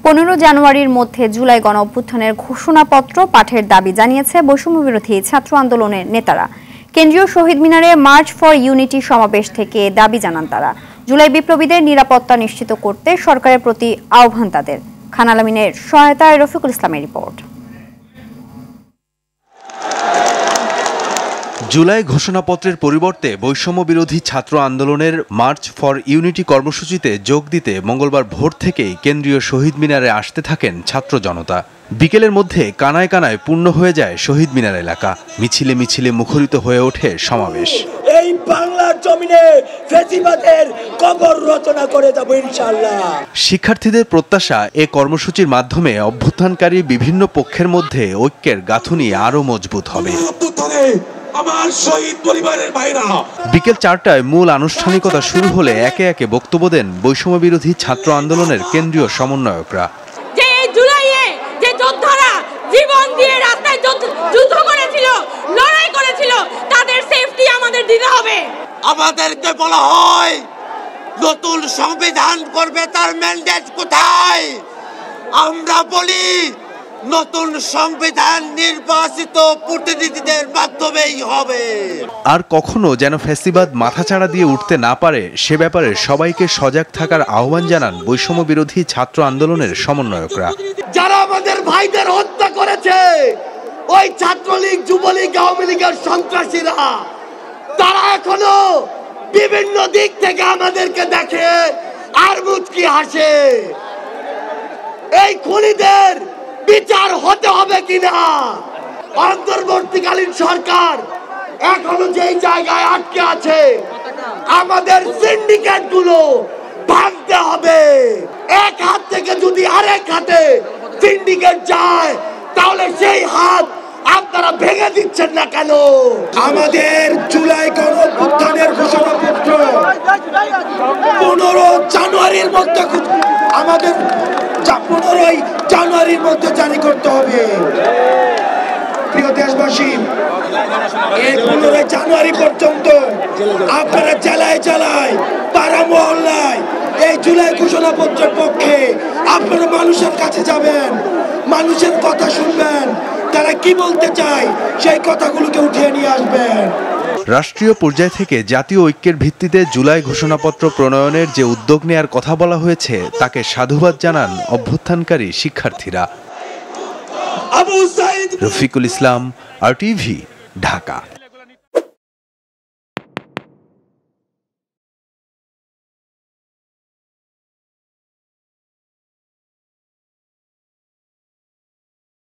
15 জানুয়ারির মধ্যে জুলাই গণঅভ্যুত্থানের ঘোষণাপত্র পাঠের দাবি জানিয়েছে বৈষম্যবিরোধী ছাত্র আন্দোলনের নেতারা। কেন্দ্রীয় শহীদ মিনারে মার্চ ফর ইউনিটি সমাবেশ থেকে দাবি জানান তারা। জুলাই বিপ্লবীদের নিরাপত্তা নিশ্চিত করতে সরকারের প্রতি আহ্বান তাদের। খান আলমিনের সহায়তায় রফিকুল ইসলামের রিপোর্ট। জুলাই ঘোষণাপত্রের পরিবর্তে বৈষম্যবিরোধী ছাত্র আন্দোলনের মার্চ ফর ইউনিটি কর্মসূচিতে যোগ দিতে মঙ্গলবার ভোর থেকেই কেন্দ্রীয় শহীদ মিনারে আসতে থাকেন ছাত্র জনতা। বিকেলের মধ্যে কানায় কানায় পূর্ণ হয়ে যায় শহীদ মিনার এলাকা। মিছিলে মিছিলে মুখরিত হয়ে ওঠে সমাবেশ। এই বাংলার জমিনে ফ্যাসিবাদের কবর রচনা করে যাব ইনশাআল্লাহ। শিক্ষার্থীদের প্রত্যাশা, এ কর্মসূচির মাধ্যমে অভ্যুত্থানকারী বিভিন্ন পক্ষের মধ্যে ঐক্যের গাঁথুনি আরও মজবুত হবে। আমার শহীদ পরিবারের ভাইরা। বিকেল 4টায় মূল আনুষ্ঠানিকতা শুরু হলে একে একে বক্তব্য দেন বৈষম্যবিরোধী ছাত্র আন্দোলনের কেন্দ্রীয় সমন্বয়করা। যে জুলাইয়ে যে যোদ্ধারা জীবন দিয়ে রাস্তায় যুদ্ধ করেছিল, লড়াই করেছিল, তাদের সেফটি আমাদের দিতে হবে। আমাদেরকে বলা হয় নতুন সংবিধান করবে, তার ম্যান্ডেট কোথায়? আমরা বলি নতুন সংবিধান নির্বাচিত প্রতিনিধিদের মাধ্যমেই হবে। আর কখনো যেন ফ্যাসিবাদ মাথাচাড়া দিয়ে উঠতে না পারে, সে ব্যাপারে সবাইকে সজাগ থাকার আহ্বান জানান বৈষম্যবিরোধী ছাত্র আন্দোলনের সমন্বয়করা। যারা আমাদের ভাইদের হত্যা করেছে, ওই ছাত্রলীগ, যুবলীগ, আওয়ামী লীগের সন্ত্রাসীরা, তারা এখনো বিভিন্ন দিক থেকে আমাদেরকে দেখে আর মুচকি হাসে। এই খুনিদের বিচার হতে হবে কিনা? অন্তর্বর্তীকালীন সরকার এখনো যেই জায়গায় আটকে আছে, আমাদের সিন্ডিকেট গুলো ভাঙতে হবে। এক হাত থেকে যদি আরেক হাতে সিন্ডিকেট যায়, তাহলে সেই হাত আপনারা ভেঙে দিচ্ছেন না কেন? আমাদের জুলাই গণঅভ্যুত্থানের ঘোষণাপত্র 15 জানুয়ারির মধ্যে আমাদের 15 জানুয়ারির মধ্যে জারি করতে হবে। প্রিয় দেশবাসী, এই 15 জানুয়ারি পর্যন্ত আপনারা জেলায় জেলায়, পাড়া মহল্লায় এই জুলাই ঘোষণাপত্রের পক্ষে আপনারা মানুষের কাছে যাবেন, মানুষের কথা শুনবেন, তারা কি বলতে চায় সেই কথাগুলোকে উঠিয়ে নিয়ে আসবেন। রাষ্ট্রীয় পর্যায় থেকে জাতীয় ঐক্যের ভিত্তিতে জুলাই ঘোষণাপত্র প্রণয়নের যে উদ্যোগ নেয়ার কথা বলা হয়েছে, তাকে সাধুবাদ জানান অভ্যুত্থানকারী শিক্ষার্থীরা। রফিকুল ইসলাম, RTV, ঢাকা।